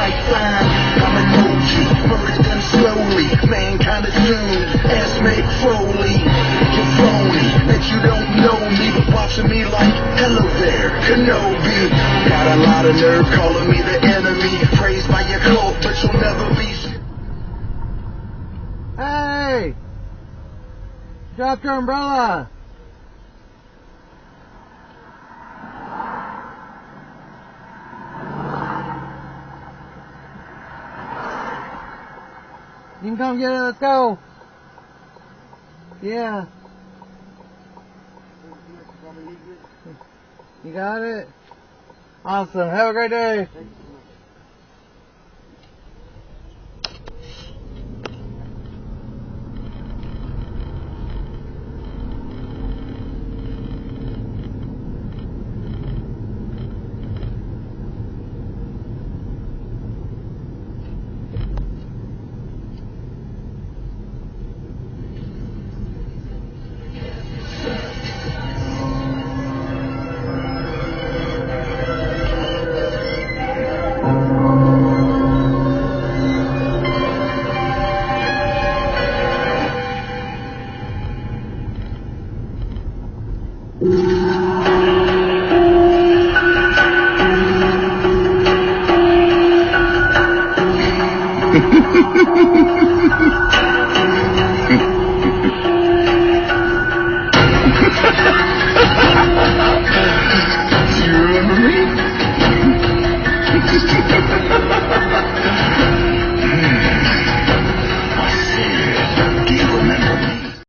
lifeline. I'm an OG, murdered them slowly. Mankind is doomed. Ass make Foley. You're phony, that you don't know me, but watching me like hello there, Kenobi. Got a lot of nerve calling me the enemy. Praised by your cult, but you'll never be. Hey! Drop your umbrella! You can come get it, let's go! Yeah. You got it? Awesome, have a great day! Yeah.